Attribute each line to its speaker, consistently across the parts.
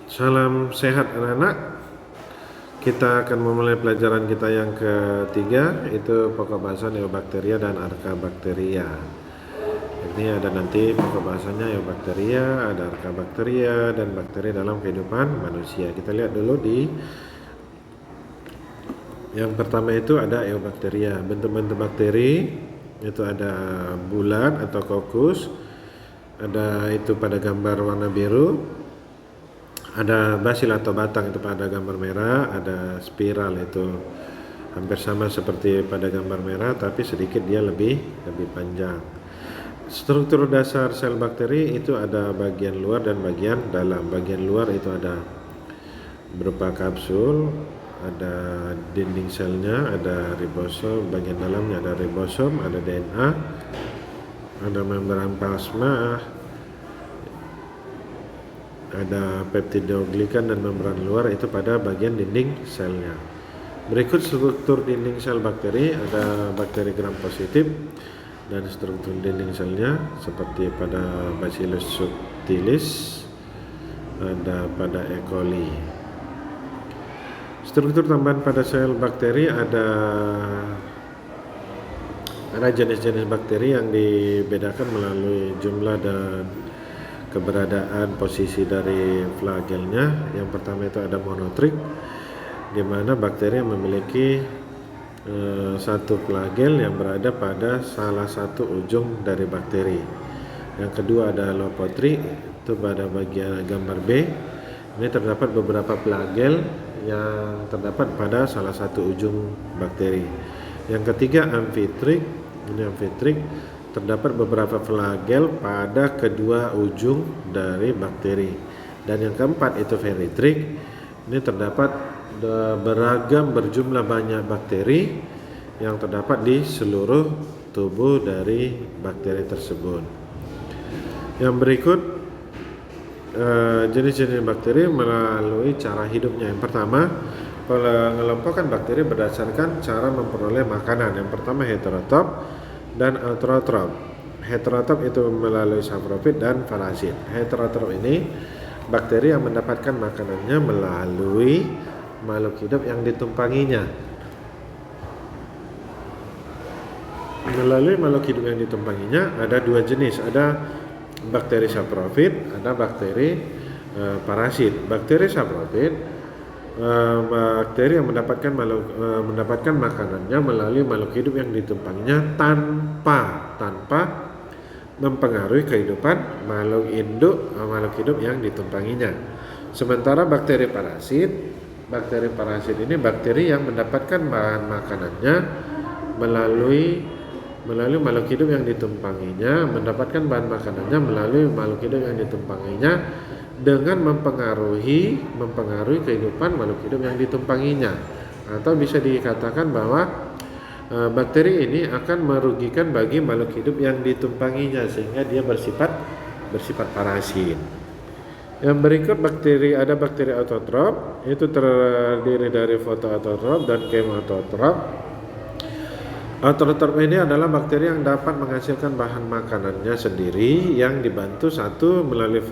Speaker 1: Salam sehat anak-anak. Kita akan memulai pelajaran kita yang ketiga, itu pokok bahasan eubakteria dan arkabakteria. Ini ada nanti pokok bahasanya eubakteria, ada arkabakteria, dan bakteri dalam kehidupan manusia. Kita lihat dulu di yang pertama itu ada eubakteria. Bentuk-bentuk bakteri itu ada bulat atau kokus, ada itu pada gambar warna biru, ada basil atau batang itu pada gambar merah, ada spiral itu hampir sama seperti pada gambar merah tapi sedikit dia lebih panjang. Struktur dasar sel bakteri itu ada bagian luar dan bagian dalam. Bagian luar itu ada berupa kapsul, ada dinding selnya, ada ribosom, bagian dalamnya ada ribosom, ada DNA, ada membran plasma, ada peptidoglikan dan membran luar itu pada bagian dinding selnya. Berikut struktur dinding sel bakteri, ada bakteri gram positif dan struktur dinding selnya seperti pada Bacillus subtilis, ada pada E. coli. Struktur tambahan pada sel bakteri ada jenis-jenis bakteri yang dibedakan melalui jumlah dan keberadaan posisi dari flagelnya. Yang pertama itu ada monotrik, di mana bakteri yang memiliki satu flagel yang berada pada salah satu ujung dari bakteri. Yang kedua ada lopotrik, itu pada bagian gambar B. Ini terdapat beberapa flagel yang terdapat pada salah satu ujung bakteri. Yang ketiga amfitrik, ini amfitrik, terdapat beberapa flagel pada kedua ujung dari bakteri. Dan yang keempat itu feritrik, ini terdapat beragam berjumlah banyak bakteri yang terdapat di seluruh tubuh dari bakteri tersebut. Yang berikut jenis-jenis bakteri melalui cara hidupnya. Yang pertama, pengelompokan bakteri berdasarkan cara memperoleh makanan. Yang pertama heterotrop dan autotrop. Heterotrop itu melalui saprofit dan parasit. Heterotrop ini bakteri yang mendapatkan makanannya melalui makhluk hidup yang ditumpanginya. Melalui makhluk hidup yang ditumpanginya ada dua jenis, ada bakteri saprofit, ada bakteri parasit. Bakteri saprofit bakteri yang mendapatkan makanannya melalui makhluk hidup yang ditumpanginya tanpa mempengaruhi kehidupan makhluk hidup yang ditumpanginya. Sementara bakteri parasit ini bakteri yang mendapatkan bahan makanannya melalui makhluk hidup yang ditumpanginya, mendapatkan bahan makanannya melalui makhluk hidup yang ditumpanginya dengan mempengaruhi kehidupan makhluk hidup yang ditumpanginya. Atau bisa dikatakan bahwa bakteri ini akan merugikan bagi makhluk hidup yang ditumpanginya sehingga dia bersifat parasit. Yang berikut ada bakteri autotrop, itu terdiri dari fotoautotrop dan kemoautotrop. Autotrop ini adalah bakteri yang dapat menghasilkan bahan makanannya sendiri yang dibantu satu melalui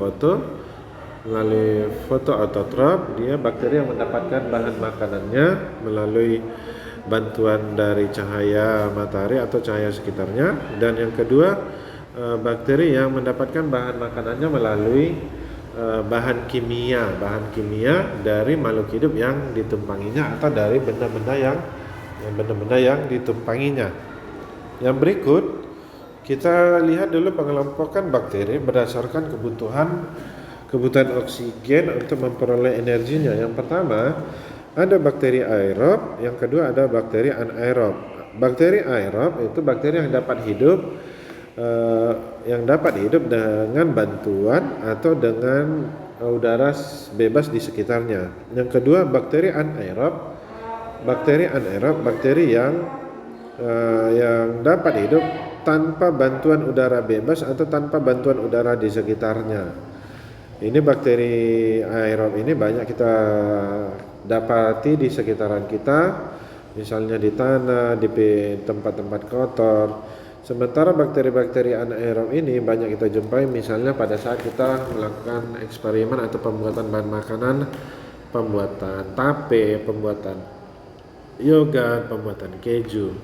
Speaker 1: fotoautotrop. Dia bakteri yang mendapatkan bahan makanannya melalui bantuan dari cahaya matahari atau cahaya sekitarnya. Dan yang kedua, bakteri yang mendapatkan bahan makanannya melalui bahan kimia dari makhluk hidup yang ditumpanginya atau dari benda-benda yang ditumpanginya. Yang berikut kita lihat dulu pengelompokan bakteri berdasarkan kebutuhan oksigen untuk memperoleh energinya. Yang pertama ada bakteri aerob, yang kedua ada bakteri anaerob. Bakteri aerob itu bakteri yang dapat hidup dengan bantuan atau dengan udara bebas di sekitarnya. Yang kedua bakteri anaerob. Bakteri yang dapat hidup tanpa bantuan udara bebas atau tanpa bantuan udara di sekitarnya. Ini bakteri aerob ini banyak kita dapati di sekitaran kita, misalnya di tanah, di tempat-tempat kotor. Sementara bakteri-bakteri anaerob ini banyak kita jumpai misalnya pada saat kita melakukan eksperimen atau pembuatan bahan makanan, pembuatan tape, pembuatan yogurt, pembuatan keju.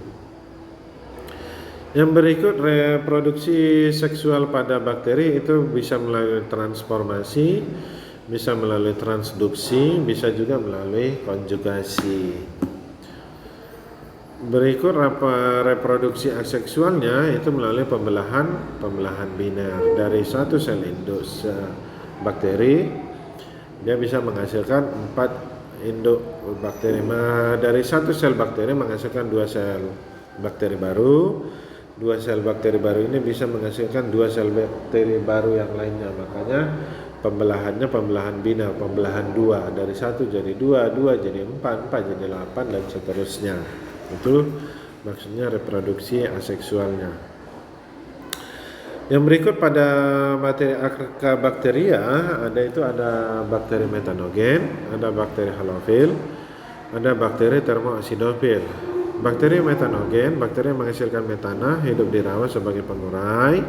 Speaker 1: Yang berikut, reproduksi seksual pada bakteri itu bisa melalui transformasi, bisa melalui transduksi, bisa juga melalui konjugasi. Berikut reproduksi aseksualnya itu melalui pembelahan biner dari satu sel induk bakteri. Dia bisa menghasilkan 4 induk bakteri. Dari satu sel bakteri menghasilkan 2 sel bakteri baru. 2 sel bakteri baru ini bisa menghasilkan 2 sel bakteri baru yang lainnya. Makanya pembelahannya pembelahan biner, pembelahan 2, dari 1 jadi 2, 2 jadi 4, 4 jadi 8 dan seterusnya. Itu maksudnya reproduksi aseksualnya. Yang berikut pada materi Archaebacteria ada bakteri metanogen, ada bakteri halofil, ada bakteri termoasidofil. Bakteri metanogen, bakteri yang menghasilkan metana, hidup di rawa sebagai pengurai.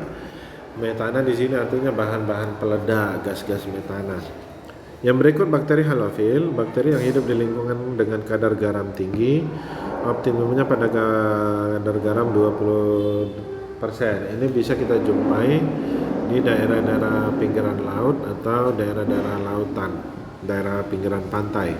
Speaker 1: Metana di sini artinya bahan-bahan peledak, gas-gas metana. Yang berikut bakteri halofil, bakteri yang hidup di lingkungan dengan kadar garam tinggi, optimumnya pada kadar garam 20%. Ini bisa kita jumpai di daerah-daerah pinggiran laut atau daerah-daerah lautan, daerah pinggiran pantai.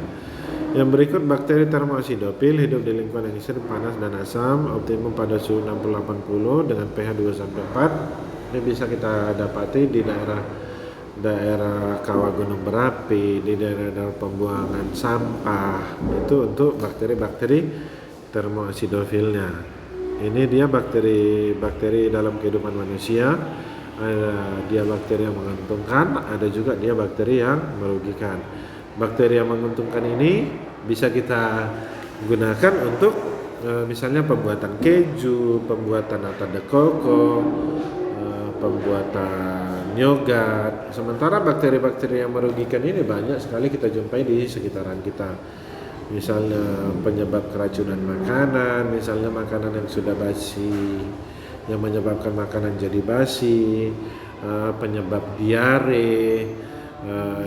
Speaker 1: Yang berikut bakteri termoasidofil, hidup di lingkungan yang ekstrim panas dan asam, optimum pada suhu 60-80 dengan pH 2-4. Ini bisa kita dapati di daerah kawah gunung berapi, di daerah pembuangan sampah. Itu untuk bakteri-bakteri termoasidofilnya. Ini dia bakteri dalam kehidupan manusia. Ada dia bakteri yang menguntungkan, ada juga dia bakteri yang merugikan. Bakteri yang menguntungkan ini bisa kita gunakan untuk misalnya pembuatan keju, pembuatan nata de coco, pembuatan yogurt. Sementara bakteri-bakteri yang merugikan ini banyak sekali kita jumpai di sekitaran kita. Misalnya penyebab keracunan makanan, misalnya makanan yang sudah basi, yang menyebabkan makanan jadi basi, penyebab diare,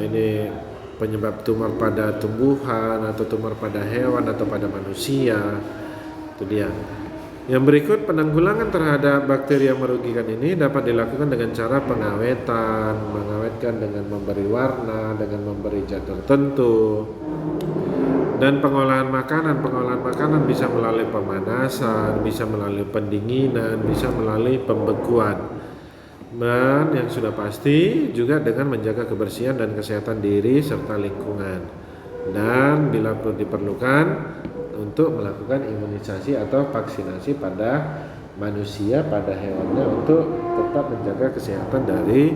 Speaker 1: ini penyebab tumor pada tumbuhan atau tumor pada hewan atau pada manusia. Itu dia. Yang berikut, penanggulangan terhadap bakteri yang merugikan ini dapat dilakukan dengan cara pengawetan, mengawetkan dengan memberi warna, dengan memberi zat tertentu. Dan pengolahan makanan bisa melalui pemanasan, bisa melalui pendinginan, bisa melalui pembekuan. Dan yang sudah pasti juga dengan menjaga kebersihan dan kesehatan diri serta lingkungan. Dan bila diperlukan untuk melakukan imunisasi atau vaksinasi pada manusia, pada hewannya untuk tetap menjaga kesehatan dari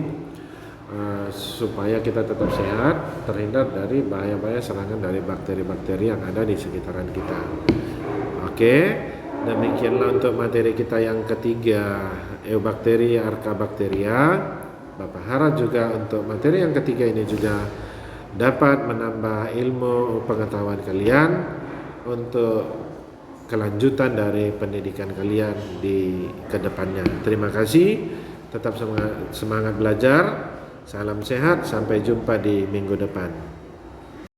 Speaker 1: supaya kita tetap sehat, terhindar dari bahaya-bahaya serangan dari bakteri-bakteri yang ada di sekitaran kita. Oke, demikianlah untuk materi kita yang ketiga, Eubacteria Archaebacteria. Bapak harap juga untuk materi yang ketiga ini juga dapat menambah ilmu pengetahuan kalian untuk kelanjutan dari pendidikan kalian di kedepannya. Terima kasih, tetap semangat belajar, salam sehat, sampai jumpa di minggu depan.